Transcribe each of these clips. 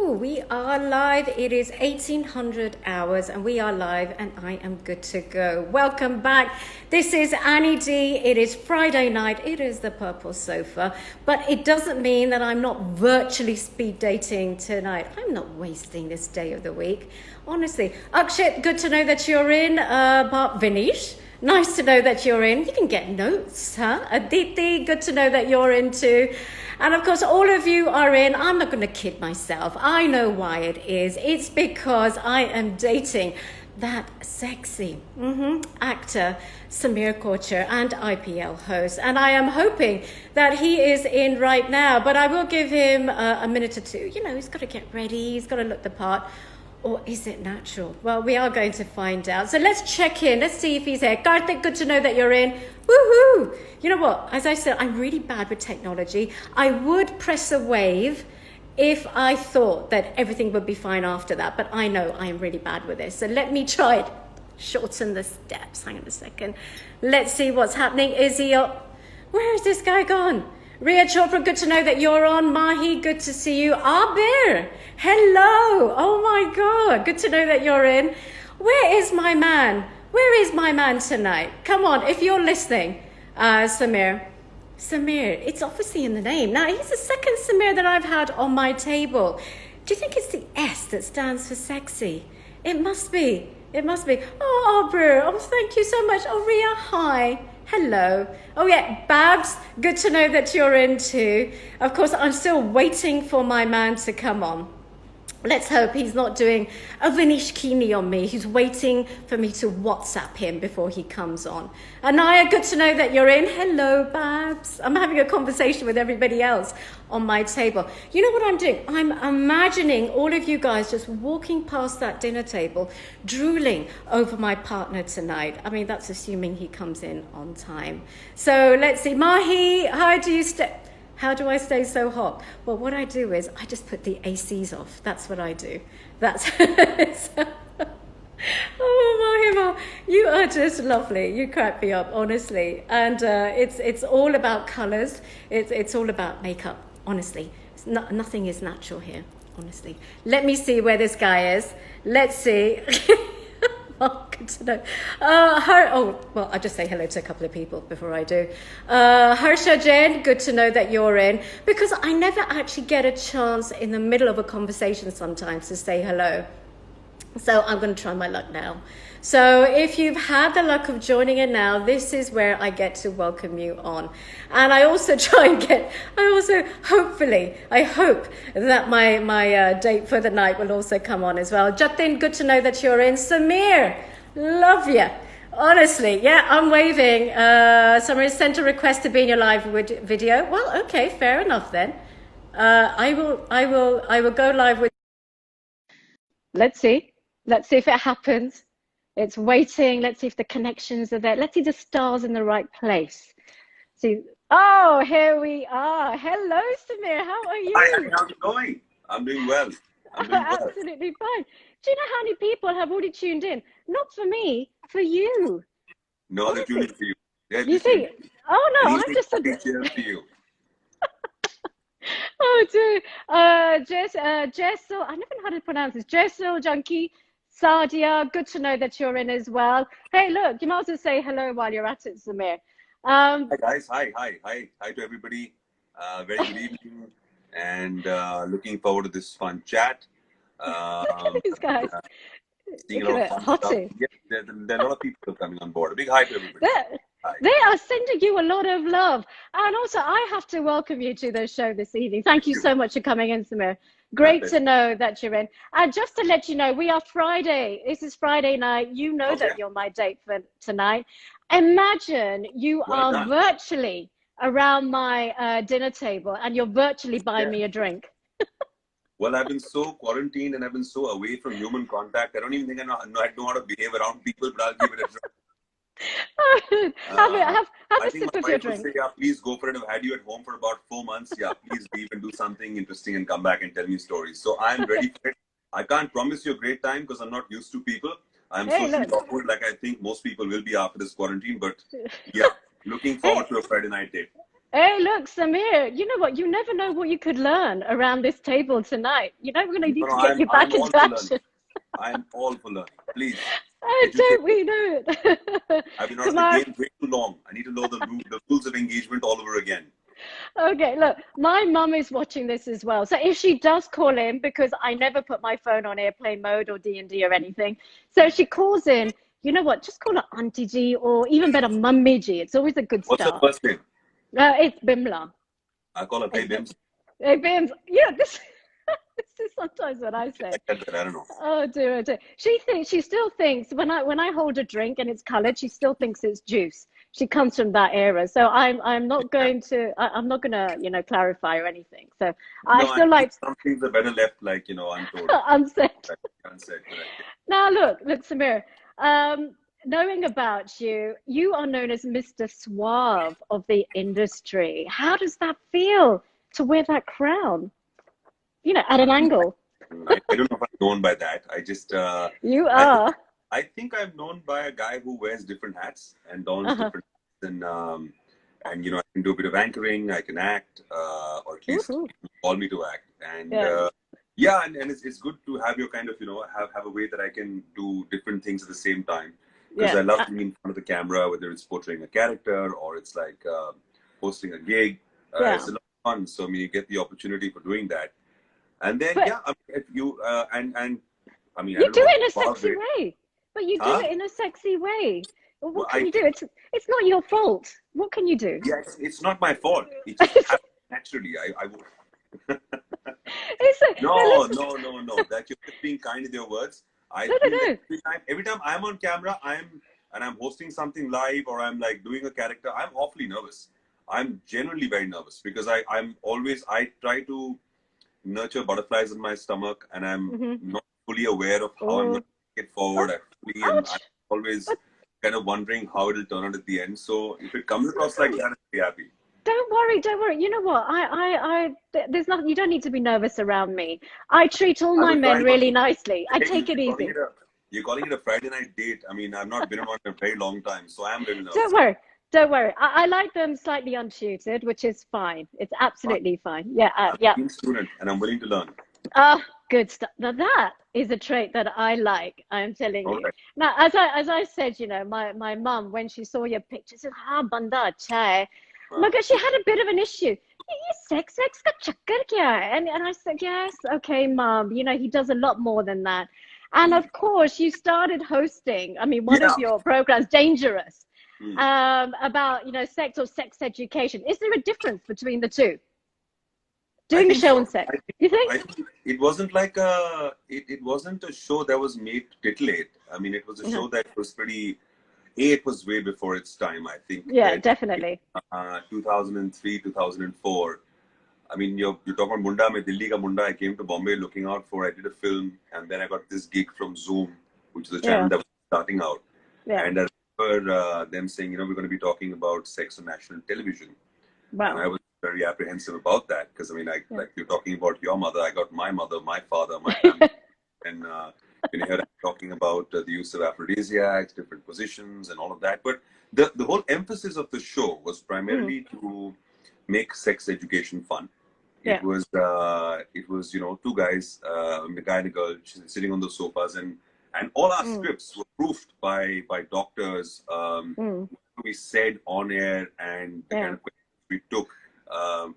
Woohoo! We are live. It is 1800 hours and we are live and I am good to go. Welcome back. This is Annie D. It is Friday night. It is the purple sofa, but it doesn't mean that I'm not virtually speed dating tonight. I'm not wasting this day of the week. Honestly. Akshit, good to know that you're in. Vinish, nice to know that you're in. You can get notes, huh? Aditi, good to know that you're in too. And of course, all of you are in. I'm not going to kid myself. I know why it is. It's because I am dating that sexy actor, Samir Kochhar, and IPL host. And I am hoping that he is in right now. But I will give him a minute or two. You know, he's got to get ready. He's got to look the part. Or is it natural? Well, we are going to find out. So let's check in. Let's see if he's here. Karthik, good to know that you're in. Woohoo! You know what? As I said, I'm really bad with technology. I would press a wave if I thought that everything would be fine after that. But I know I am really bad with this. So let me try it. Shorten the steps. Hang on a second. Let's see what's happening. Is he up? Where is this guy gone? Ria Chopra, good to know that you're on. Mahi, good to see you. Abir, hello. Oh my God, good to know that you're in. Where is my man? Where is my man tonight? Come on, if you're listening, Samir. Samir, it's obviously in the name. Now, he's the second Samir that I've had on my table. Do you think it's the S that stands for sexy? It must be. It must be. Oh, Abir, oh, thank you so much. Oh, Ria, hi. Hello. Oh yeah, Babs, good to know that you're in too. Of course, I'm still waiting for my man to come on. Let's hope he's not doing a Vinish Kini on me. He's waiting for me to WhatsApp him before he comes on. Anaya, good to know that you're in. Hello, Babs. I'm having a conversation with everybody else on my table. You know what I'm doing? I'm imagining all of you guys just walking past that dinner table, drooling over my partner tonight. I mean, that's assuming he comes in on time. So let's see. Mahi, how do I stay so hot? Well, what I do is I just put the ACs off. That's what I do. That's oh, Mahima, you are just lovely. You crack me up, honestly. And it's all about colors. It's all about makeup, honestly. Nothing is natural here, honestly. Let me see where this guy is. Let's see. Oh, good to know. I'll just say hello to a couple of people before I do. Harsha Jain, good to know that you're in. Because I never actually get a chance in the middle of a conversation sometimes to say hello. So I'm going to try my luck now. So if you've had the luck of joining in now, this is where I get to welcome you on. And I also I hope that my date for the night will also come on as well. Jatin, good to know that you're in. Samir, love you. Honestly, yeah, I'm waving. Samir sent a request to be in your live video. Well, okay, fair enough then. I will go live with. Let's see if it happens. It's waiting. Let's see if the connections are there. Let's see the stars in the right place. See. Oh, here we are. Hello, Samir. How are you? Hi, how's it going? I'm doing well. Absolutely fine. Do you know how many people have already tuned in? Not for me, for you. No, they're tuning for you. You think? Oh no, I'm just for you. Oh dear. Jessel, I never know how to pronounce this. Jessel, Junkie. Sadia, good to know that you're in as well. Hey, look, you might as well say hello while you're at it, Samir. Hi guys, hi to everybody. Very good evening, and looking forward to this fun chat. Look at these guys. Seeing a lot of fun stuff. Yes, there are a lot of people coming on board. A big hi to everybody. They are sending you a lot of love. And also, I have to welcome you to the show this evening. Thank you so much for coming in, Samir. Great to know that you're in. And just to let you know, we are Friday. This is Friday night. You know that you're my date for tonight. Imagine you are virtually around my dinner table and you're virtually buying me a drink. Well, I've been so quarantined and I've been so away from human contact. I don't even think I know how to behave around people, but I'll give it a try. Have I a think sip my of your wife would drink. say, yeah, please go for it. I've had you at home for about 4 months. Yeah, please leave and do something interesting and come back and tell me stories. So I'm ready for it. I can't promise you a great time because I'm not used to people. I'm socially awkward like I think most people will be after this quarantine. But yeah, looking forward to a Friday night date. Hey, look, Samir, you know what? You never know what you could learn around this table tonight. You know, we're going to No, need no, to get you I'm back all into for learning. action. I'm all for learning. Please educate Don't me. we know it? I've been out of Come the on. game way too long. I need to know the rules of engagement all over again. Okay, look, my mum is watching this as well. So if she does call in, because I never put my phone on airplane mode or D&D or anything, so if she calls in, you know what? Just call her Auntie G or even better, Mummy G. It's always a good What's your start. first name? It's Bimla. I call her Hey It's Bims. Hey, Bims. Yeah, this this is sometimes what I say. I get that. I don't know. Oh dear, oh dear. She still thinks when I hold a drink and it's colored, she still thinks it's juice. She comes from that era, so I'm not Yeah. going to I'm not gonna clarify or anything. So I No, I still think like some things are better left, like, untold. unsaid. Unsaid, correct. Now look, Samir. Um, knowing about you, you are known as Mr. Suave of the industry. How does that feel to wear that crown? At an angle. I don't know if I'm known by that. I just, You I think, are. I think I'm known by a guy who wears different hats and dons Uh-huh. different hats, and I can do a bit of anchoring, I can act, or at least Woohoo. call me to act, and Yeah. yeah, and it's good to have your kind of have a way that I can do different things at the same time, because Yeah. I love being in front of the camera, whether it's portraying a character or it's like hosting a gig. It's Yeah. a lot of fun. So I mean, you get the opportunity for doing that. And then, But yeah, I mean, if you and I mean, I you don't do know it in a about sexy it, way. But you do huh? it in a sexy way. Well, Well, what can you do? It's not your fault. What can you do? yeah, it's not my fault. It just it's happened naturally. no, No, listen. no, no, no. That you're just being kind with your words. I No, no, feel that no. every time I'm on camera, I'm hosting something live or I'm like doing a character. I'm awfully nervous. I'm genuinely very nervous because I try to nurture butterflies in my stomach, and I'm Mm-hmm. not fully aware of how I'm going Oh, to take it forward. oh, I fully am. I'm ouch. always But kind of wondering how it'll turn out at the end. So if it comes across like no, that, I'll be happy. don't worry, don't worry. You know what? There's nothing. You don't need to be nervous around me. I treat all I my will men try not really to. nicely. I Hey, take it easy. you're calling it a Friday night date. I mean, I've not been on in a very long time, so I am a little Don't nervous. worry. Don't worry. I like them slightly untutored, which is fine. It's I'm absolutely fine. Yeah, a yeah. keen student, and I'm willing to learn. Ah, good stuff. Now that is a trait that I like. I'm telling All you. right. Now, as I said, my mum when she saw your picture said, "Ha, banda acha hai." Uh, Magar she had a bit of an issue. Ye sex ka chakkar kya hai? And I said, yes, okay, mum. He does a lot more than that. And mm, of course, you started hosting. I mean, one yeah. of your programs, Dangerous, Mm. about sex or sex education. Is there a difference between the two? I Doing a think show on so. sex, you think? I think it wasn't like it wasn't a show that was made to titillate. I mean, it was a Uh-huh. show that was pretty. It was way before its time. I think Yeah, that definitely. 2003, 2004. I mean, you're talking about Munda, mein Delhi ka Munda. I came to Bombay looking out for. I did a film, and then I got this gig from Zoom, which is a channel Yeah, that was starting out. yeah. And I remember them saying, we're going to be talking about sex on national television. And Wow. I was very apprehensive about that because, I mean, Yeah. like you're talking about your mother, I got my mother, my father, my family. And here I'm talking about the use of aphrodisiacs, different positions, and all of that. But the whole emphasis of the show was Mm, primarily to make sex education fun. yeah, It was two guys, a guy and a girl, sitting on the sofas, and all our mm, scripts were proofed by doctors. mm, We said on air, and the kind yeah, of questions we took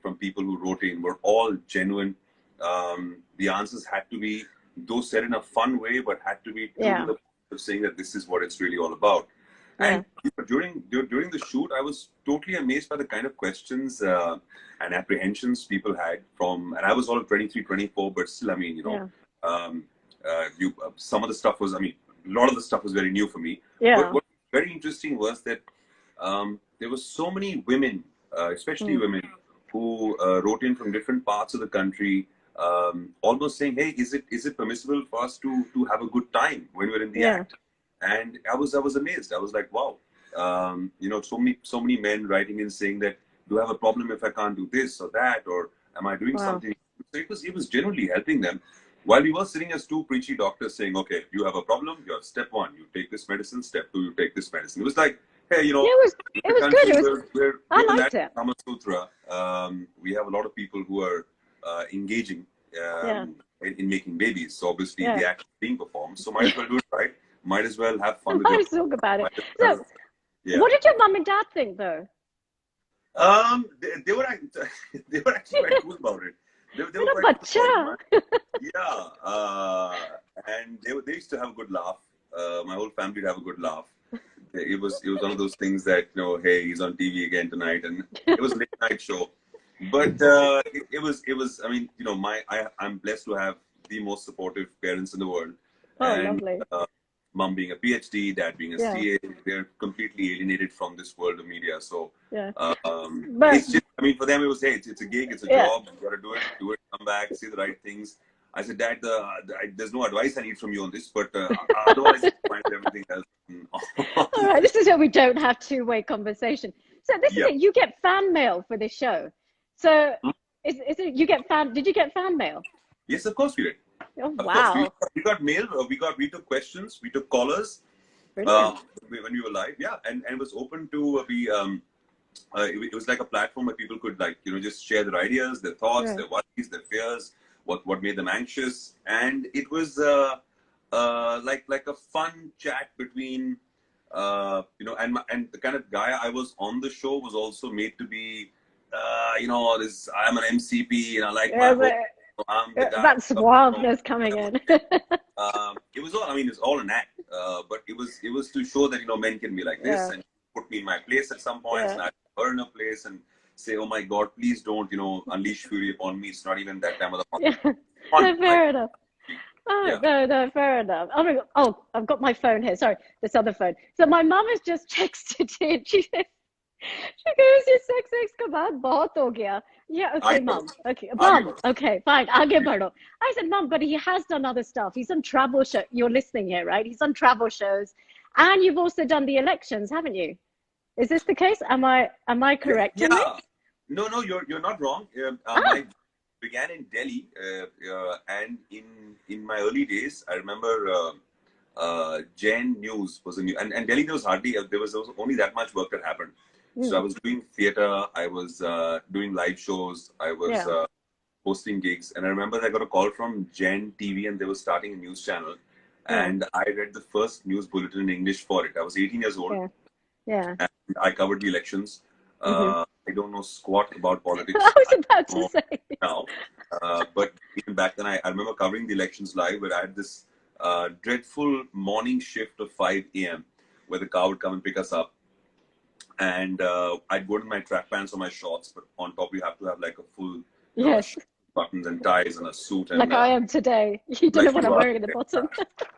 from people who wrote in were all genuine. The answers had to be, though said in a fun way, but had to be true to yeah, the point of saying that this is what it's really all about. yeah. And during the shoot, I was totally amazed by the kind of questions and apprehensions people had from, and I was all 23, 24, but still, I mean, Yeah, um, some of the stuff was, I mean, a lot of the stuff was very new for me. But yeah. what was very interesting was that there were so many women, especially Mm, women, who wrote in from different parts of the country, almost saying, "Hey, is it permissible for us to have a good time when we're in the yeah, act?" And I was amazed. I was like, "Wow, so many men writing in saying that, do I have a problem if I can't do this or that, or am I doing wow. something?" So it was genuinely helping them. While we were sitting as two preachy doctors saying, "Okay, you have a problem. You have step one, you take this medicine. Step two, you take this medicine." It was like Hey, Yeah, it the was good. country It was. we're I the liked national it. Kama Sutra. We have a lot of people who are engaging Yeah, in making babies. So obviously yeah. the act is being performed. So might as well do it right. Might as well have fun with your. Let's talk about it. Might as So, well, yeah. what did your mum and dad think, though? They were they were actually quite cool about it. They were Little quite cool about it. bacha. Yeah, and they used to have a good laugh. My whole family would have a good laugh. It was one of those things that hey, he's on TV again tonight, and it was a late night show. But it was. I mean, I'm blessed to have the most supportive parents in the world, Oh, and lovely. mom being a PhD, dad being a Yeah, CA. They're completely alienated from this world of media. So yeah. But it's just. I mean, for them, it was hey, it's a gig, it's a yeah, job. You got to do it, come back, say the right things. I said, Dad, there's no advice I need from you on this, but otherwise, it's fine with everything else. all right. This is where we don't have two-way conversation. So this is Yeah. it. You get fan mail for this show. So is it? You get fan? Did you get fan mail? Yes, of course we did. Oh, Of course, wow. we got mail. We took questions. We took callers Brilliant. when we were live. Yeah, and it was open to be. It was like a platform where people could just share their ideas, their thoughts, Yeah. their worries, their fears, what made them anxious, and it was like a fun chat between and the kind of guy I was on the show was also made to be this I'm an MCP and I like my Yeah, home. I'm the guy. that suaveness coming in. It was all. I mean, it's all an act. But it was to show that men can be like this Yeah, and put me in my place at some points, and yeah. I put her in a place and say, "Oh my God, please don't unleash fury upon me." It's not even that time of the Yeah. month. No, fair enough. Oh, Yeah. no, fair enough. Oh, I've got my phone here. Sorry, this other phone. So my mum has just texted in. She goes, ये sex का बात बहुत हो गया. Yeah, okay, I know. mum. Okay, आगे mum. बढ़ो. Okay, fine. आगे बढ़ो. I said, mum, but he has done other stuff. He's on travel show. You're listening here, right? He's on travel shows, and you've also done the elections, haven't you? Is this the case? Am I correct in Yeah. this? No, you're not wrong. Ah, My began in Delhi, and in my early days, I remember Jain News was a new, and Delhi there was hardly there was only that much work that happened. So I mm, was doing theater, I was doing live shows, I was yeah, hosting gigs, and I remember I got a call from Jain TV, and they were starting a news channel, yeah, and I read the first news bulletin in English for it. I was 18 years old, yeah, yeah. and I covered the elections. Hmm. I don't know squat about I politics. was I about don't to know say. now. But even back then, I remember covering the elections live, where I had this dreadful morning shift of 5 a.m., where the car would come and pick us up. And I'd go to my track pants or my shorts, but on top you have to have like a full, Yes, buttons and ties and a suit and like I am today. You don't know like what you I'm are. wearing at the bottom.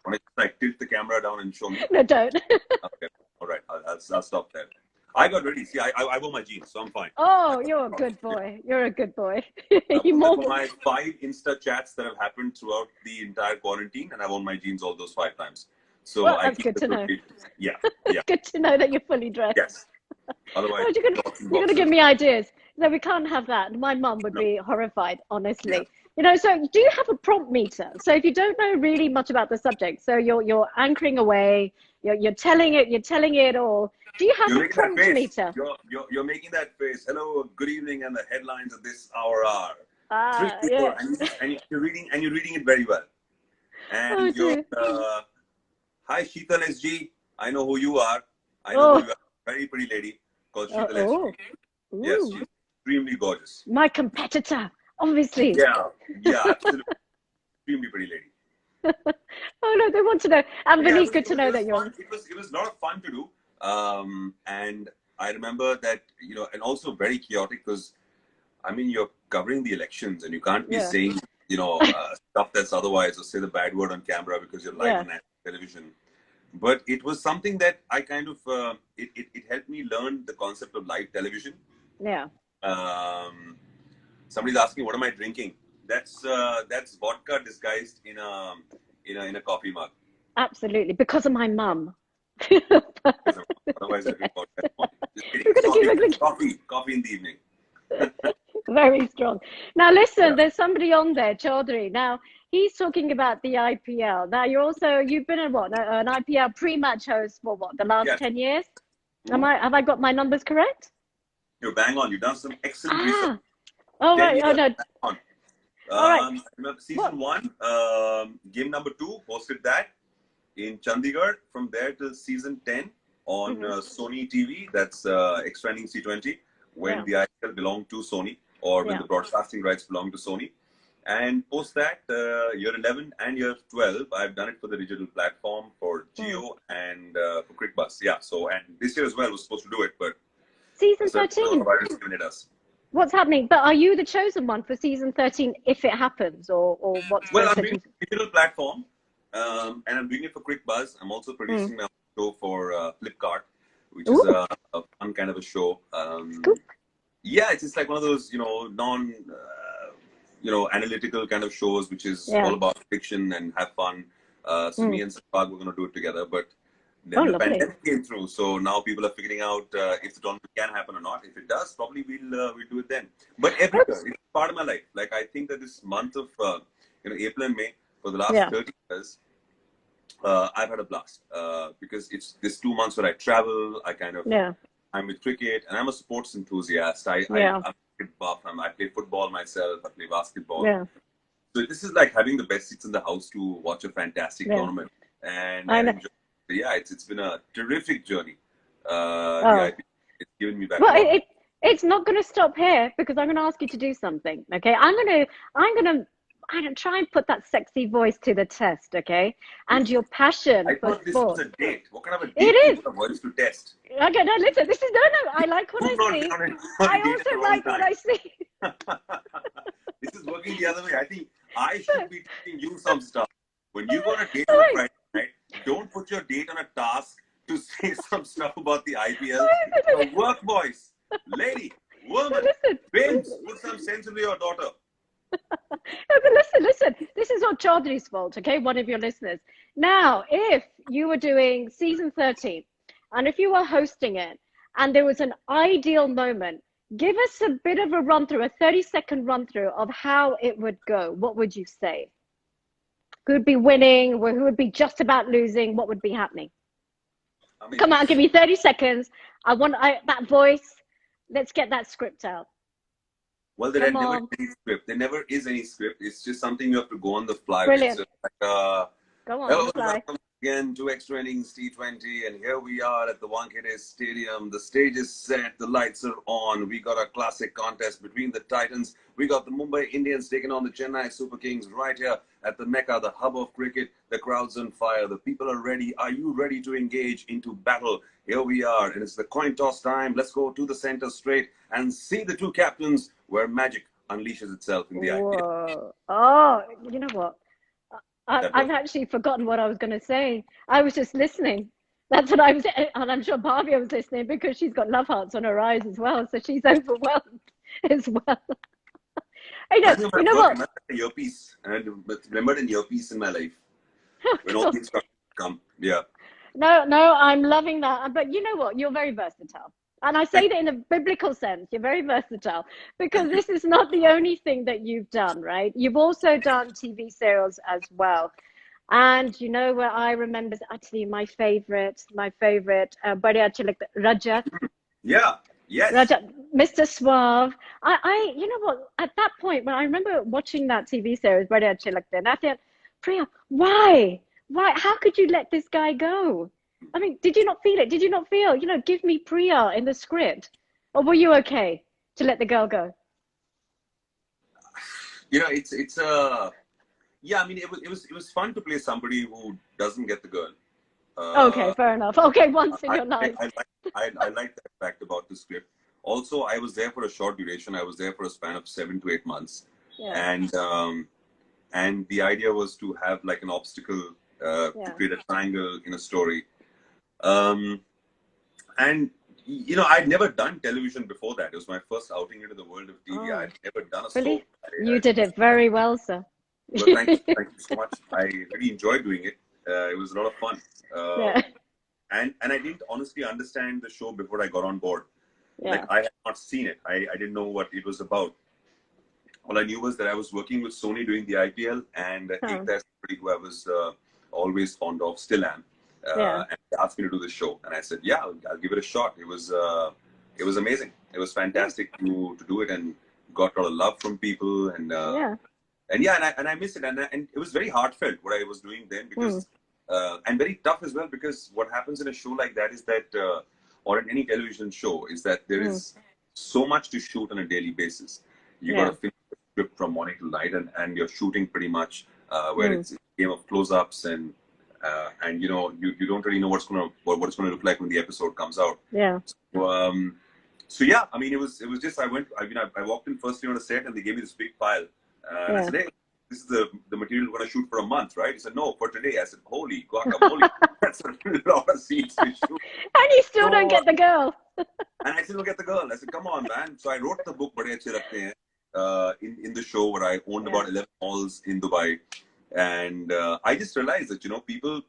Want to like tilt the camera down and show me? No, don't. Okay, all right, I'll stop there. I got ready. See, I wore my jeans, so I'm fine. Oh, you're a good boy. You're a good boy. You For more. my 5 Insta chats that have happened throughout the entire quarantine, and I've worn my jeans all those 5 times. So Well, I that's keep good the to know. rotation. Yeah, It's yeah, good to know that you're fully dressed. yes. Otherwise, Oh, shorts and you're gonna boxers. give me ideas. No, we can't have that. My mum would No, be horrified, yeah. honestly. So do you have a prompt meter? So if you don't know really much about the subject, so you're anchoring away, you're telling it all. Do you have You're a making that prompt face. meter? You're making that face. Hello, good evening, and the headlines of this hour are three, Ah, four, yeah. and you're reading it very well. Oh, And you're dear. hi Sheetal SG. I know who you are. I know who Oh, you are. Very pretty lady called oh, Sheetal SG. oh. Yes, Ooh. she's extremely gorgeous. My competitor, obviously. Yeah, yeah, absolutely, extremely pretty lady. Oh no, they want to know. And Yeah, Vinny, good to know it was that you're. fun. It was a lot of fun to do. And I remember that and also very chaotic because I mean you're covering the elections and you can't be Yeah, saying stuff that's otherwise or say the bad word on camera because you're live yeah, on national television. But it was something that I kind of it helped me learn the concept of live television. yeah. Um, Somebody's asking, "What am I drinking?" That's vodka disguised in a coffee mug. Absolutely, because of my mum. Otherwise, I drink vodka. Just kidding. We're It's gonna keep it coffee in the evening. very strong. Now, listen, Yeah. there's somebody on there, Chaudhary. Now, he's talking about the IPL. Now, you've been in what, an IPL pre-match host for what, the last Yes. 10 years? Have I got my numbers correct? You're bang on. You've done some excellent research. Ah, oh 10 right. Oh years. no. Bang on. All right. I remember What? season 1, game number 2, hosted that in Chandigarh. From there till season 10 on Sony TV. That's expanding C20 when the IPL belonged to Sony, or when the broadcasting rights belonged to Sony. And post that, year 11 and year 12, I've done it for the digital platform for Geo and for CrickBus. Yeah. So, and this year as well was supposed to do it, but Season 13. coronavirus given it us. What's happening? But are you the chosen one for season 13 if it happens, or what's Well, the I'm doing situation? a digital platform, and I'm doing it for CrickBuzz. I'm also producing my own show for Flipkart, which is a fun kind of a show. Yeah, it's just like one of those, analytical kind of shows, which is all about fiction and have fun. So me and Sapag, we're going to do it together, but then the pandemic came through, so now people are figuring out if the tournament can happen or not. If it does, probably we'll do it then. But every year, it's part of my life. Like, I think that this month of April and May, for the last 30 years, I've had a blast because it's this 2 months where I travel. I kind of I'm with cricket, and I'm a sports enthusiast. I'm a buff. I play football myself. I play basketball. So this is like having the best seats in the house to watch a fantastic tournament. And it's been a terrific journey. It's given me back. Well, it's not going to stop here, because I'm going to ask you to do something. Okay, I'm going to try and put that sexy voice to the test. Okay, and your passion. I thought this was a date. What kind of a date? It is a voice to test. Okay, no, listen. This is no. I like what I see. I also like what I see. This is working the other way. I think I should be teaching you some stuff. When you go on a date on a Friday night, don't put your date on a task to say some stuff about the IPL. Work voice, lady, woman, Vince, put some sense into your daughter. No, but listen. This is not Chaudhry's fault, okay? One of your listeners. Now, if you were doing season 13, and if you were hosting it, and there was an ideal moment, give us a bit of a run-through, a 30-second run-through of how it would go. What would you say? Who would be winning? Who would be just about losing? What would be happening? Come on, give me 30 seconds. I want that voice. Let's get that script out. Well, there never is any script. There never is any script. It's just something you have to go on the fly. Brilliant. With. Go on the fly. Again, 2 extra innings T20, and here we are at the Wankhede Stadium. The stage is set, the lights are on. We got a classic contest between the Titans. We got the Mumbai Indians taking on the Chennai Super Kings right here at the Mecca, the hub of cricket. The crowd's on fire. The people are ready. Are you ready to engage into battle? Here we are, and it's the coin toss time. Let's go to the center straight and see the two captains where magic unleashes itself in the IPL. Oh, you know what? I've actually forgotten what I was going to say. I was just listening. That's what I was, and I'm sure Bhavya was listening because she's got love hearts on her eyes as well, so she's overwhelmed as well. You know what? Remember the earpiece, and remembered an earpiece in my life when all things come. Yeah. No, I'm loving that. But you know what? You're very versatile. And I say that in a biblical sense. You're very versatile, because this is not the only thing that you've done, right? You've also done TV serials as well. And you know where I remember actually my favorite, Badya Chilak, Rajat. Yeah, yes. Rajat, Mr. Suave. I, you know what? At that point, when I remember watching that TV series, Badya Chilak, and I thought, Priya, why? How could you let this guy go? I mean, did you not feel it? Did you not feel, give me Priya in the script? Or were you okay to let the girl go? Yeah, I mean, it was fun to play somebody who doesn't get the girl. Okay, fair enough. Okay, once in your life. I like that fact about the script. Also, I was there for a short duration. I was there for a span of 7 to 8 months. Yeah. And the idea was to have like an obstacle to create a triangle in a story. And I'd never done television before that. It was my first outing into the world of TV. I'd never done a soap. You did it very well, sir. Well, thank you so much. I really enjoyed doing it. It was a lot of fun. And I didn't honestly understand the show before I got on board. Like, I had not seen it. I didn't know what it was about. All I knew was that I was working with Sony doing the IPL, and Ekta is somebody who I was always fond of, still am. and they asked me to do this show, and I said, yeah, I'll give it a shot. It was amazing. It was fantastic to do it, and got a lot of love from people, and I miss it, and it was very heartfelt what I was doing then, because and very tough as well, because what happens in a show like that is that, or in any television show, is that there is so much to shoot on a daily basis. You got to finish the script from morning till night, and you're shooting pretty much where it's a game of close-ups, and you know, you don't really know what it's gonna look like when the episode comes out. So yeah, I mean, it was just I walked in first day on a set, and they gave me this big file, and I said, hey, this is the material we're gonna shoot for a month, right? He said, no, for today. I said, holy guacamole, that's a lot of scenes to shoot. And you still don't get the girl. And I still don't get the girl. I said, come on, man. So I wrote the book, Bade Achhe Lagte Hain, in the show, where I owned about 11 malls in Dubai. And I just realized that, you know, people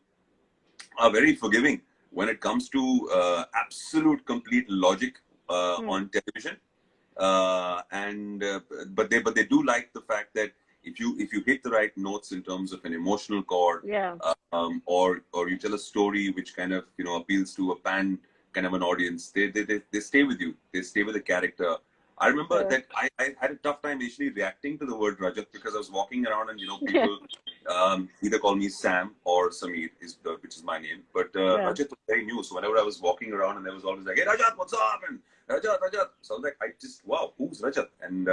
are very forgiving when it comes to absolute complete logic on television. But they do like the fact that if you hit the right notes in terms of an emotional chord, or you tell a story which kind of, you know, appeals to a pan kind of an audience, they stay with you. They stay with the character. I remember that I had a tough time initially reacting to the word Rajat, because I was walking around and, you know, people either call me Sam or Samir, which is my name. But Rajat was very new. So whenever I was walking around, and there was always like, hey, Rajat, what's up? And Rajat. So I was like, wow, who's Rajat? And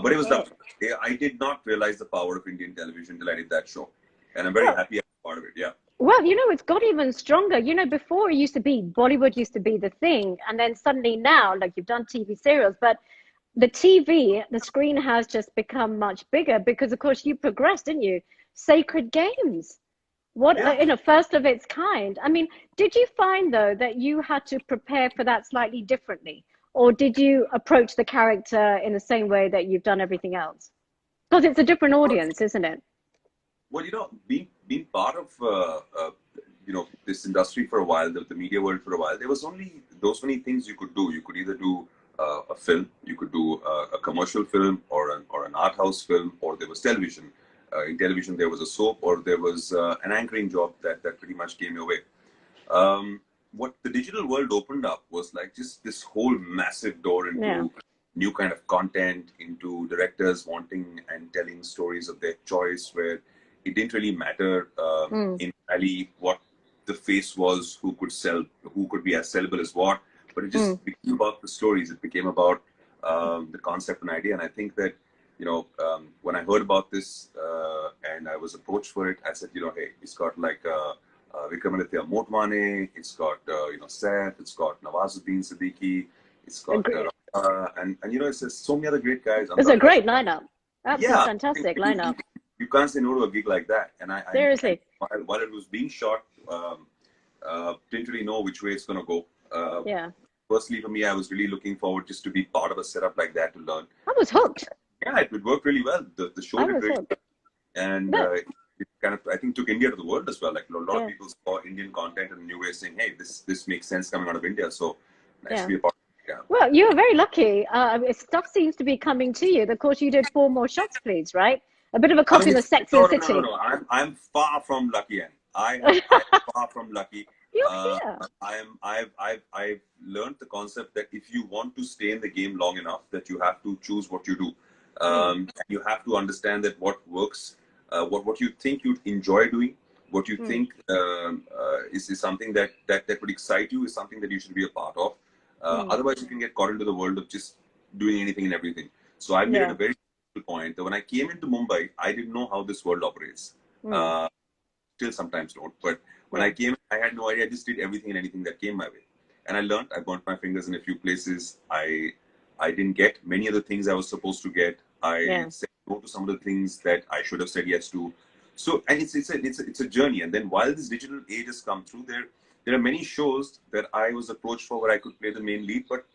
but it was tough. I did not realize the power of Indian television till I did that show. And I'm very happy I'm part of it. Yeah. Well, you know, it's got even stronger. You know, before it used to be, Bollywood used to be the thing. And then suddenly now, like, you've done TV serials, but the TV, the screen has just become much bigger because, of course, you progressed, didn't you? Sacred Games. What, you know, first of its kind. I mean, did you find, though, that you had to prepare for that slightly differently? Or did you approach the character in the same way that you've done everything else? Because it's a different audience, isn't it? Well, you know, being part of you know, this industry for a while, the media world for a while, there was only those many things you could do. You could either do a film, you could do a commercial film, or an art house film, or there was television. In television, there was a soap, or there was an anchoring job that pretty much came your way. What the digital world opened up was like just this whole massive door into new kind of content, into directors wanting and telling stories of their choice, where it didn't really matter in reality what the face was, who could be as sellable as what, but it just became about the stories. It became about the concept and idea. And I think that, you know, when I heard about this and I was approached for it, I said, you know, hey, it's got like Vikramaditya Motwane, it's got you know, Seth, it's got Nawazuddin Siddiqui, it's got and you know, it's just so many other great guys. It's a great lineup. Absolutely fantastic lineup. You can't say no to a gig like that. And seriously, while it was being shot, didn't really know which way it's going to go. Personally, for me, I was really looking forward just to be part of a setup like that to learn. I was hooked. Yeah, it worked really well. The show did really well. And it kind of, I think, took India to the world as well. Like a lot of people saw Indian content in a new way, saying, hey, this makes sense coming out of India. So nice to be a part of it. Yeah. Well, you were very lucky. Stuff seems to be coming to you. Of course, you did 4 more shots, please, right? A bit of a copy of the Sex and the City. No. I'm far from lucky, Anne. I'm far from lucky. I've learned the concept that if you want to stay in the game long enough, that you have to choose what you do. You have to understand that what works, what you think you'd enjoy doing, what you think is something that would excite you, is something that you should be a part of. Otherwise, you can get caught into the world of just doing anything and everything. So I made it a very simple point that when I came into Mumbai, I didn't know how this world operates. Still sometimes don't. But when I came, I had no idea. I just did everything and anything that came my way. And I learned. I burnt my fingers in a few places. I didn't get many of the things I was supposed to get. I said no to some of the things that I should have said yes to. So, and it's a journey. And then while this digital age has come through, there are many shows that I was approached for where I could play the main lead. But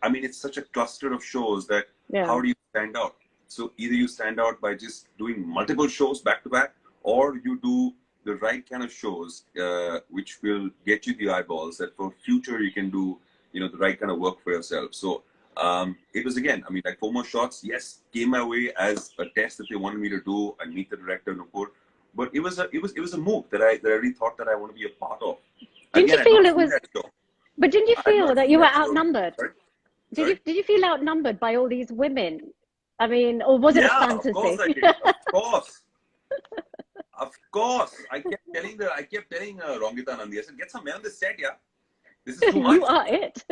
I mean, it's such a cluster of shows that how do you stand out? So either you stand out by just doing multiple shows back to back, or you do the right kind of shows, which will get you the eyeballs that for future you can do, you know, the right kind of work for yourself. So it was, again, I mean, like 4 more shots, yes, came my way as a test that they wanted me to do and meet the director, Nupur. But it was a move that I really thought that I want to be a part of. Didn't you Again, I've feel not it seen was? that show. But didn't you I've feel not that seen you were that show. outnumbered? Sorry? Did you Sorry? did you feel outnumbered by all these women? I mean, or was it a Yeah, of course fantasy? I did. Of course. Of course. I kept telling Rongita Nandi, I said, get some men on the set, yeah. This is too You much. are it.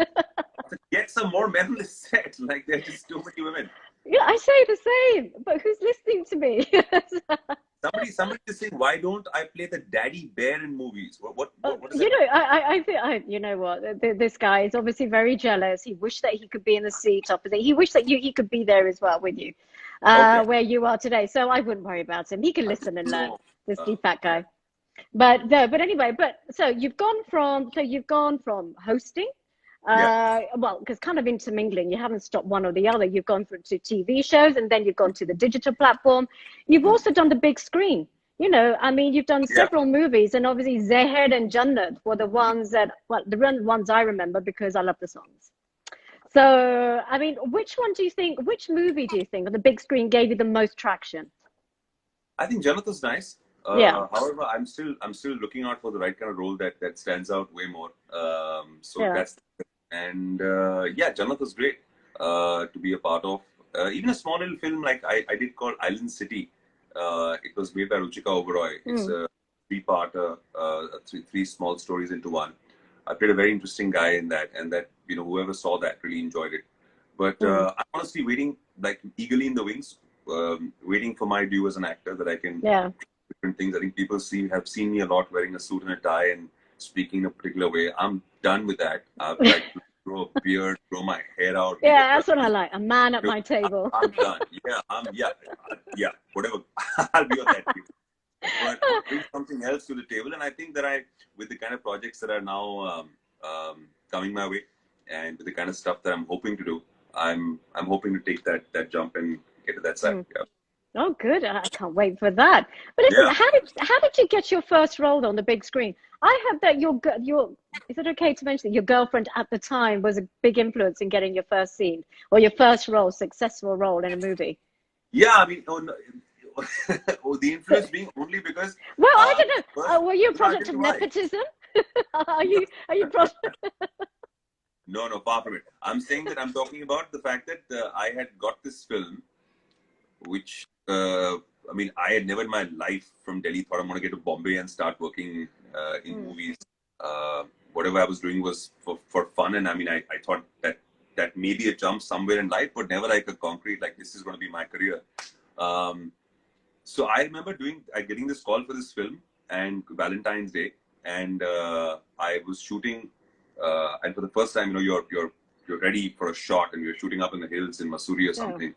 Get some more men on the set. Like, there are just too many women. Yeah, I say the same. But who's listening to me? Somebody is saying, why don't I play the daddy bear in movies? What is You that? know, I feel, you know what, this guy is obviously very jealous. He wished that he could be in the seat opposite. He wished that he could be there as well with you, Okay. where you are today. So I wouldn't worry about him. He can listen and learn. No. This deep fat Yeah. guy. But no, but anyway, so you've gone from hosting, Yeah. well, because kind of intermingling. You haven't stopped one or the other. You've gone to TV shows, and then you've gone to the digital platform. You've Mm. also done the big screen. You know, I mean, you've done Yeah. several movies, and obviously Zehed and Jannat were the ones that, well, the ones I remember because I love the songs. So, I mean, which movie do you think on the big screen gave you the most traction? I think Jonathan's nice. Yeah, However, I'm still looking out for the right kind of role that stands out way more. So yeah. that's and yeah, Jonathan's great to be a part of. Even a small little film like I did called Island City. It was made by Ruchika Oberoi. It's Mm, a three-part, three small stories into one. I played a very interesting guy in that, and that whoever saw that really enjoyed it. But mm, I'm honestly waiting, like eagerly in the wings, waiting for my due as an actor that I can yeah. different things. I think people have seen me a lot wearing a suit and a tie and speaking in a particular way. I'm done with that. I'd like to grow a beard, grow my hair out, make a Yeah, that's what I turban. like. A man at You know, my table. I'm done. Yeah, whatever. I'll be on that table. But I'll bring something else to the table, and I think that with the kind of projects that are now coming my way, and with the kind of stuff that I'm hoping to do, I'm hoping to take that jump and get to that side. Mm. Yeah. Oh, good. I can't wait for that. But listen, Yeah. how did you get your first role on the big screen? I have that your is it okay to mention that your girlfriend at the time was a big influence in getting your first scene or your first role, successful role in a movie? Yeah, I mean, oh, the influence being only because Well, I don't know. first, Were you a no, I'll product tell of you why. nepotism? Are No, you product? no, far from it. I'm saying that I'm talking about the fact that I had got this film, which I mean, I had never in my life from Delhi thought I'm going to get to Bombay and start working in Mm, movies. Uh, Whatever I was doing was for fun, and I mean, I thought that maybe a jump somewhere in life, but never like a concrete like this is going to be my career. Um, So I remember getting this call for this film and Valentine's Day, and I was shooting, and for the first time, you're ready for a shot, and you're shooting up in the hills in Missouri or yeah, something.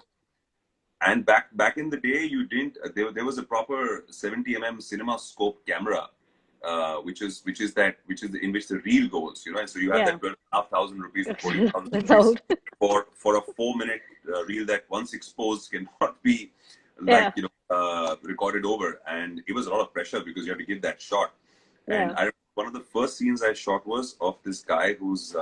And back in the day, you didn't. There was a proper 70 cinema scope camera, in which the reel goes, and so you had yeah. that 12,500 rupees or 14,000 That's rupees old. for a 4 minute reel that once exposed cannot be like Yeah, recorded over, and it was a lot of pressure because you have to give that shot. And yeah. I remember one of the first scenes I shot was of this guy who's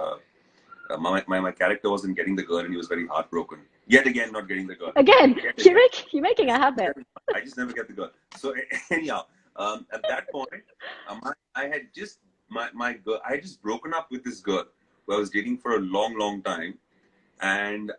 my character wasn't getting the girl, and he was very heartbroken. Yet again, not getting the girl. Again, Yet again, you're making a habit. I just never get the girl. So anyhow, at that point, I had just my girl. I had just broken up with this girl who I was dating for a long time, and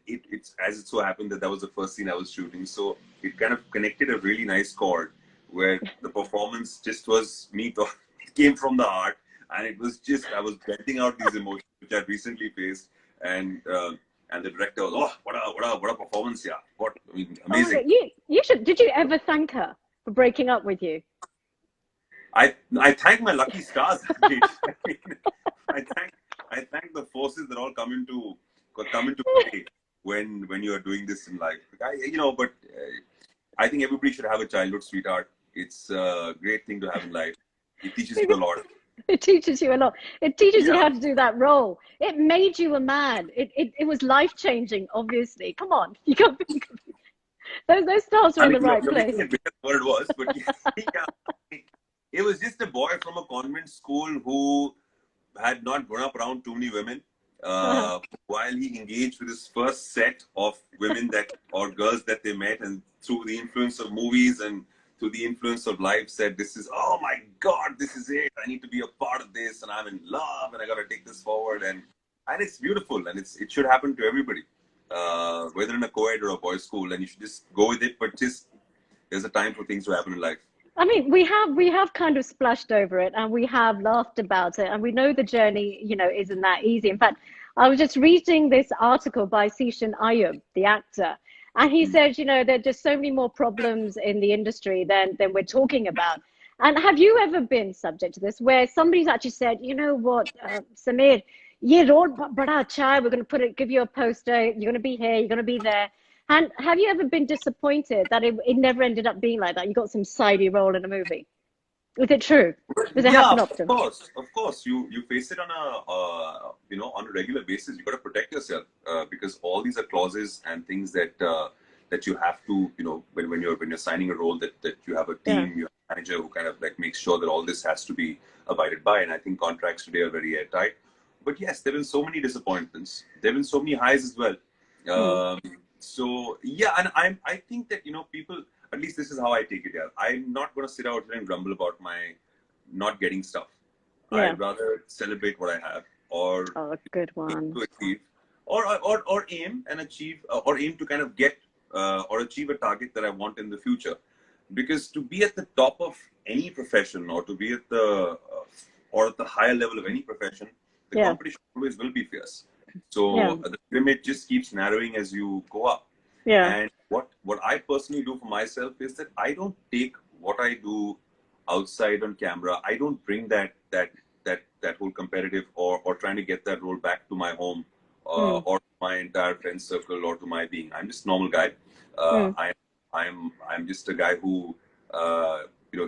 it's as it so happened that was the first scene I was shooting. So it kind of connected a really nice chord where the performance just was me. It came from the heart, and it was just I was venting out these emotions which I'd recently faced, and the director was, oh, what a performance, yeah, I mean, Oh my amazing. God, you should. Did you ever thank her for breaking up with you? I thank my lucky stars. I mean, I thank the forces that all come into play when you are doing this in life. But I think everybody should have a childhood sweetheart. It's a great thing to have in life. It teaches you a lot. It teaches you a lot. It teaches you Yeah. how to do that role. It made you a man. It was life changing. Obviously, come on, you got those stars are I in mean, the right you're making place. it bigger than what it was, but yeah, it was just a boy from a convent school who had not grown up around too many women. Uh-huh. While he engaged with his first set of women or girls that they met, and through the influence of movies and through the influence of life, said, "This is, oh my God, this is it. I need to be a part of this, and I'm in love, and I got to take this forward." And it's beautiful, and it should happen to everybody, whether in a co-ed or a boys' school, and you should just go with it. But just there's a time for things to happen in life. I mean, we have kind of splashed over it and we have laughed about it, and we know the journey, isn't that easy. In fact, I was just reading this article by Sishan Ayub, the actor, and he said, there are just so many more problems in the industry than we're talking about. And have you ever been subject to this, where somebody's actually said, you know what, Samir, ye role bada acha hai, we're going to give you a poster, you're going to be here, you're going to be there. And have you ever been disappointed that it never ended up being like that? You got some sidey role in a movie. Is it true? Does it happen often? Of course. You face it on on a regular basis. You got to protect yourself because all these are clauses and things that that you have to, when you're signing a role, that you have a team, you have a manager who kind of like makes sure that all this has to be abided by. And I think contracts today are very airtight. But yes, there've been so many disappointments. There've been so many highs as well. So yeah, and I think that people, at least this is how I take it. Yeah, I'm not going to sit out here and grumble about my not getting stuff. I'd rather celebrate what I have, or a good one, aim to achieve, or aim and achieve, or aim to kind of get or achieve a target that I want in the future. Because to be at the top of any profession, or to be at the or at the higher level of any profession, the competition always will be fierce. So the pyramid just keeps narrowing as you go up. And what I personally do for myself is that I don't take what I do outside on camera. I don't bring that whole competitive or trying to get that role back to my home or to my entire friend circle or to my being. I'm just a normal guy. I'm just a guy who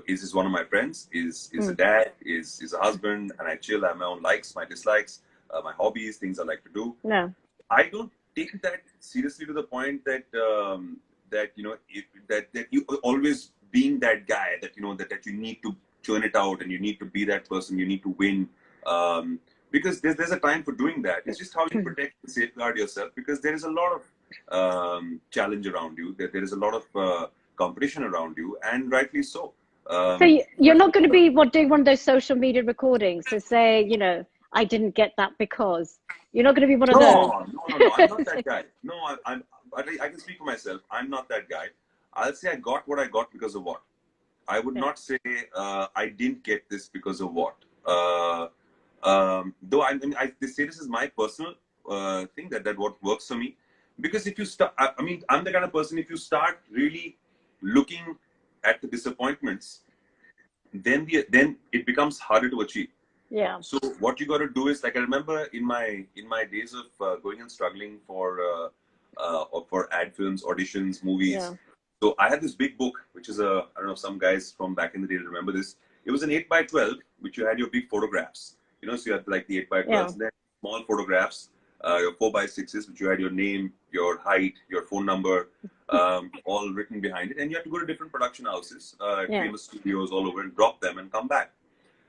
is one of my friends, is a dad, is a husband, and I chill. I have my own likes, my dislikes. My hobbies, things I like to do. I don't take that seriously to the point that that you always being that guy that that you need to churn it out and you need to be that person. You need to win because there's a time for doing that. It's just how you protect and safeguard yourself, because there is a lot of challenge around you. There is a lot of competition around you, and rightly so. So you're not going to be doing one of those social media recordings to say, I didn't get that because. You're not going to be one of those. No. I'm not that guy. No, I can speak for myself. I'm not that guy. I'll say I got what I got because of what. I would not say I didn't get this because of what. Though I say this is my personal thing that what works for me. Because if you start, I'm the kind of person, if you start really looking at the disappointments, then it becomes harder to achieve. So what you got to do is, like, I remember in my days of going and struggling for ad films, auditions, movies. So I had this big book, which is I don't know, some guys from back in the day will remember this. It was an 8x12, which you had your big photographs. So you had like the 8x12s, and then small photographs, your 4x6s, which you had your name, your height, your phone number, all written behind it. And you had to go to different production houses, famous studios all over, and drop them and come back.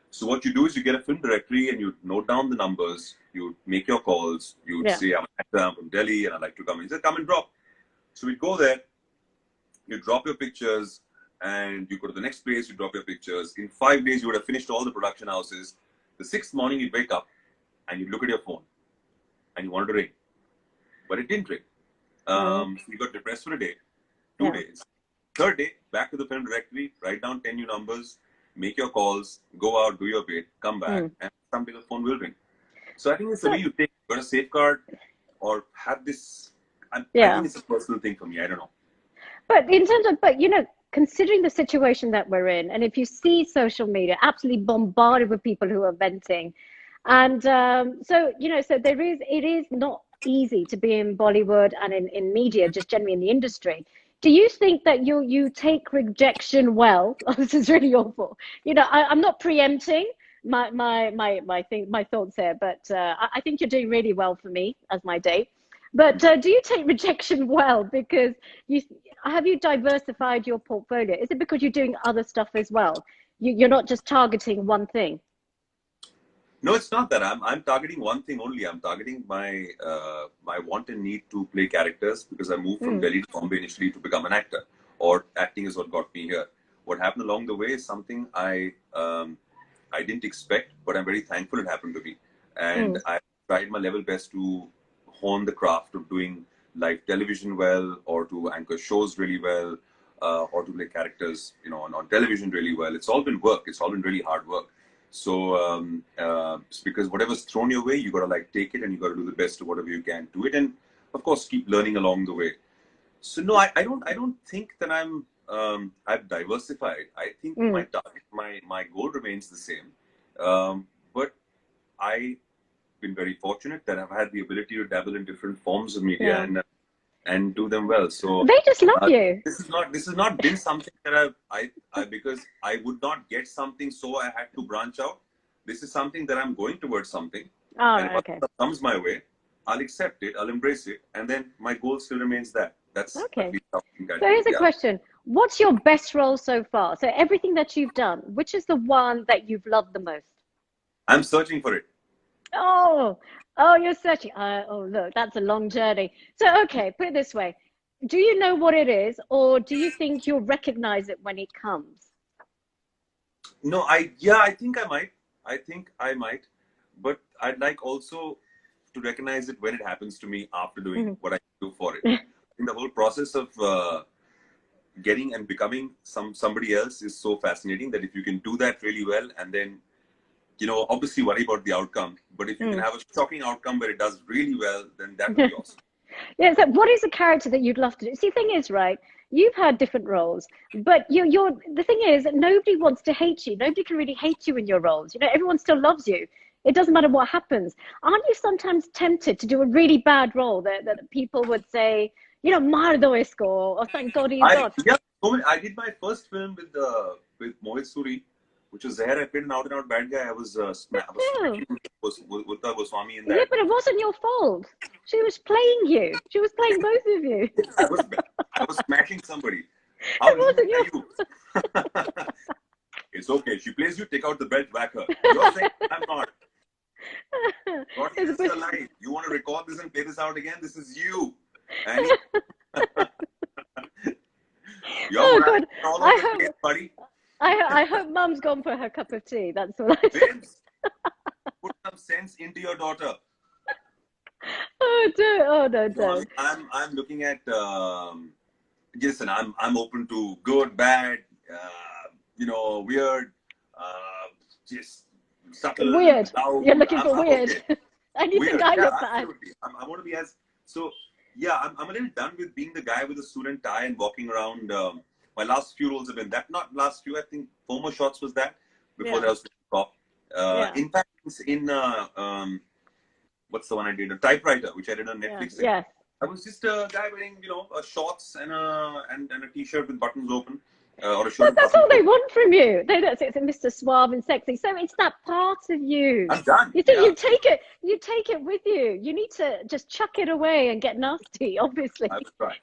So what you do is you get a film directory and you note down the numbers, you make your calls, you say, I'm an actor, I'm from Delhi and I'd like to come in. He said, come and drop. So we go there, you drop your pictures, and you go to the next place, you drop your pictures. In 5 days, you would have finished all the production houses. The 6th morning, you'd wake up and you'd look at your phone and you wanted to ring. But it didn't ring. You got depressed for a day, 2 days. 3rd day, back to the film directory, write down 10 new numbers, make your calls, go out, do your bit, come back, and someday the phone will ring. So I think it's the way you take. You've got to safeguard or have this. I think it's a personal thing for me. I don't know. But in terms of, considering the situation that we're in, and if you see social media absolutely bombarded with people who are venting, and so it is not easy to be in Bollywood and in media, just generally in the industry. Do you think that you take rejection well? Oh, this is really awful. I'm not preempting my thoughts here, but I think you're doing really well for me as my date. But do you take rejection well? Because have you diversified your portfolio? Is it because you're doing other stuff as well? You're not just targeting one thing. No, it's not that. I'm targeting one thing only. I'm targeting my my want and need to play characters, because I moved from Delhi to Bombay initially to become an actor, or acting is what got me here. what happened along the way is something I didn't expect, but I'm very thankful it happened to me. And I tried my level best to hone the craft of doing live television well, or to anchor shows really well, or to play characters, on television really well. It's all been work. It's all been really hard work. So it's because whatever's thrown your way, you got to take it, and you got to do the best of whatever you can to it, and of course keep learning along the way. So no, I don't think that I've diversified. I think my target, my goal remains the same. But I've been very fortunate that I've had the ability to dabble in different forms of media and do them well. So they just love you. This has not been something that I because I would not get something, so I had to branch out. This is something that I'm going towards something. And if it comes my way, I'll accept it, I'll embrace it, and then my goal still remains that. That's okay. So here's a question. What's your best role so far? So everything that you've done, which is the one that you've loved the most? I'm searching for it. Oh, you're searching. Oh, look, that's a long journey. So, okay, put it this way. Do you know what it is, or do you think you'll recognize it when it comes? No, I think I might, but I'd like also to recognize it when it happens to me after doing what I do for it. In the whole process of getting and becoming somebody else is so fascinating that if you can do that really well, and then obviously worry about the outcome, but if you can have a shocking outcome where it does really well, then that would be awesome. Yeah, so what is a character that you'd love to do? See, the thing is, right, you've had different roles, but the thing is that nobody wants to hate you. Nobody can really hate you in your roles. Everyone still loves you. It doesn't matter what happens. Aren't you sometimes tempted to do a really bad role that people would say, Mardo Esko, or thank God he's gone? Yeah, I did my first film with Mohit Suri, which was there. I played an out-and-out bad guy. I was smacking Uttara Goswami in that. Yeah, but it wasn't your fault. She was playing you. She was playing both of you. I was smashing somebody. It wasn't your It's okay. She plays you, take out the belt, whack her. You're saying I'm not. This is a lie. You want to record this and play this out again? This is you. And God. buddy. I hope Mum's gone for her cup of tea. That's all I say. Babes, put some sense into your daughter. Oh, no, don't. I'm looking at. Listen, I'm open to good, bad, weird, just subtle. Weird. Loud. You're looking for weird. Okay. Anything I look bad. I want to be as so. Yeah, I'm a little done with being the guy with a suit and tie and walking around. My last few roles have been that. Not last few. I think Former Shots was that. Before that was Cop. In fact, in what's the one I did? A Typewriter, which I did on Netflix. Yeah. I was just a guy wearing, shorts and a t-shirt with buttons open, or a shirt. That's all they want from you. It's Mr. Suave and sexy. So it's that part of you. I'm done. You think you take it with you. You need to just chuck it away and get nasty. Obviously. I will try.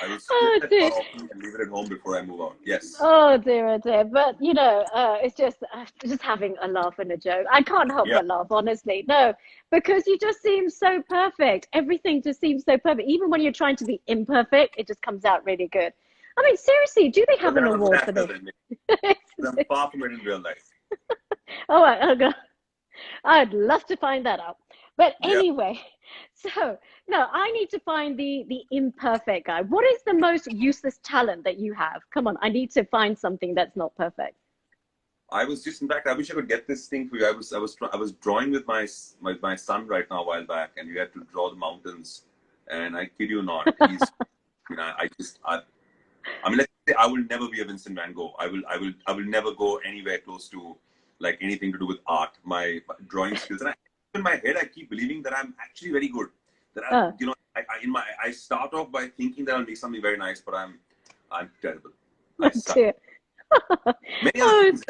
I will split that part off and leave it at home before I move out. Yes. Oh dear. But it's just having a laugh and a joke. I can't help but laugh, honestly. No, because you just seem so perfect. Everything just seems so perfect. Even when you're trying to be imperfect, it just comes out really good. I mean, seriously, do they have an award for this? I'm far from it in real life. Oh, I'd love to find that out. But anyway, so no, I need to find the imperfect guy. What is the most useless talent that you have? Come on, I need to find something that's not perfect. I was just, in fact, I wish I could get this thing for you. I was drawing with my son right now a while back, and we had to draw the mountains. And I kid you not, he's, I mean, let's say I will never be a Vincent Van Gogh. I will never go anywhere close to like anything to do with art. My drawing skills, and in my head, I keep believing that I'm actually very good. That I start off by thinking that I'll make something very nice, but I'm terrible. I suck. Many other things.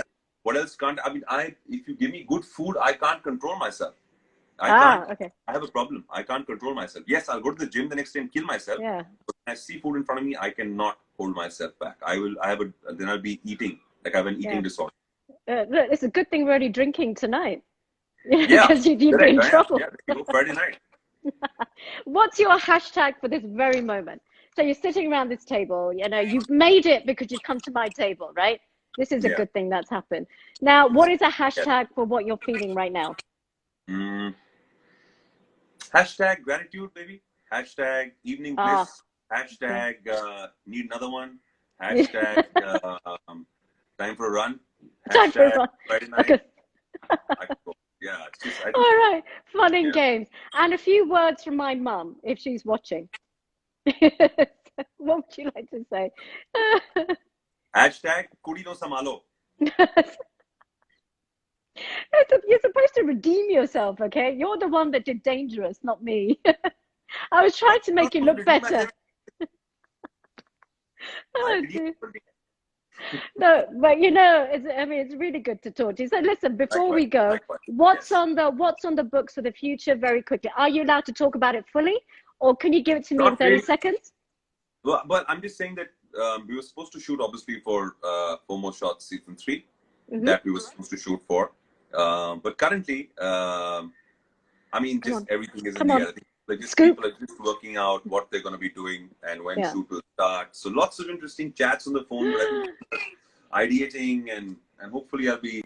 What else can't I mean? If you give me good food, I can't control myself. I can't. Okay. I have a problem. I can't control myself. Yes, I'll go to the gym the next day and kill myself. Yeah. But when I see food in front of me, I cannot hold myself back. Then I'll be eating. Like I have an eating disorder. Look, it's a good thing we're already drinking tonight. Yeah. Because you'd be in trouble. Yeah, Friday night. What's your hashtag for this very moment? So you're sitting around this table, you know, you've made it because you've come to my table, right? This is a good thing that's happened. Now, what is a hashtag for what you're feeling right now? Hashtag gratitude, baby. Hashtag evening bliss. Hashtag need another one. Hashtag time for a run. Time for a run. Friday night. Okay. Yeah, it's just, all right, fun and games. And a few words from my mum, if she's watching. What would you like to say? Hashtag kudi no samalo. You're supposed to redeem yourself, okay? You're the one that did dangerous, not me. I was trying to make you look better. Oh, no, but you know, it's really good to talk to you. So listen, before we go, what's on the books for the future? Very quickly, are you allowed to talk about it fully, or can you give it to me in 30 seconds? Well, but I'm just saying that we were supposed to shoot obviously for Four More Shots season 3 that we were supposed to shoot for, but currently, I mean, just everything is in the air. I think, like, just people are just working out what they're going to be doing and when shoot will start. So lots of interesting chats on the phone, ideating, and hopefully I'll be,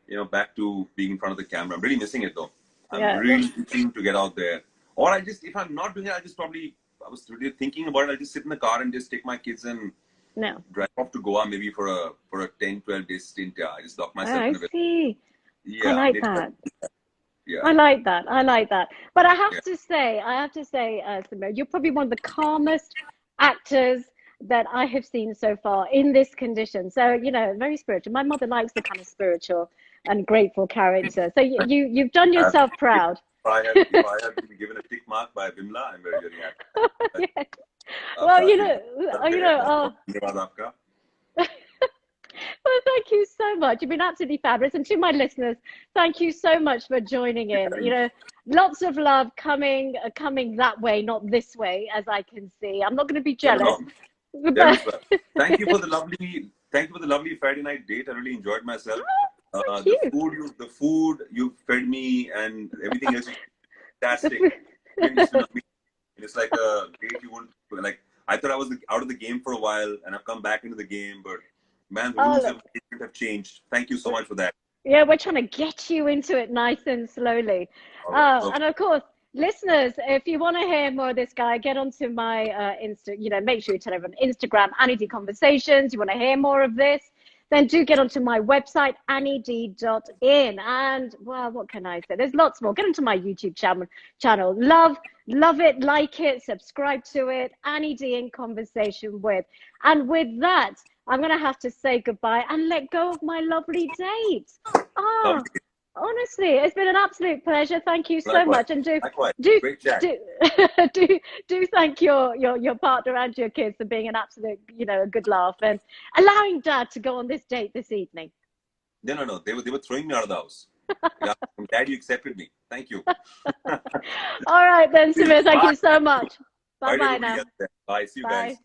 you know, back to being in front of the camera. I'm really missing it though. I'm really itching to get out there. Or I just, if I'm not doing it, I was really thinking about it. I'll just sit in the car and just take my kids and drive off to Goa maybe for a 10-12 day stint. Yeah, I just lock myself in a bit. Yeah, I like that. Yeah. I like that. But I have to say, Samir, you're probably one of the calmest actors that I have seen so far in this condition. So, you know, very spiritual. My mother likes the kind of spiritual and grateful character. So you've done yourself proud. If I have been given a tick mark by Bimla, I'm very, very happy. Yes. Well, well, thank you so much. You've been absolutely fabulous. And to my listeners, thank you so much for joining in. You know, lots of love coming that way, not this way, as I can see. I'm not going to be jealous. Thank you for the lovely Friday night date. I really enjoyed myself. The food you fed me and everything else is fantastic. It's like a date you won't like. I thought I was out of the game for a while, and I've come back into the game, but man, the rules have changed. Thank you so much for that. Yeah, we're trying to get you into it nice and slowly. And of course, listeners, if you want to hear more of this guy, get onto my make sure you tell everyone Instagram, Annie D Conversations. You want to hear more of this, then do get onto my website, annied.in. And, well, what can I say? There's lots more. Get onto my YouTube channel. Love it, like it, subscribe to it. Annie D in Conversation with. And with that, I'm going to have to say goodbye and let go of my lovely date. Honestly, it's been an absolute pleasure. Thank you so much. And do thank your partner and your kids for being an absolute, a good laugh and allowing Dad to go on this date this evening. No. They were throwing me out of the house. Yeah, I'm glad you accepted me. Thank you. All right then, Samir. Thank you so much. Bye now. Bye. See you guys.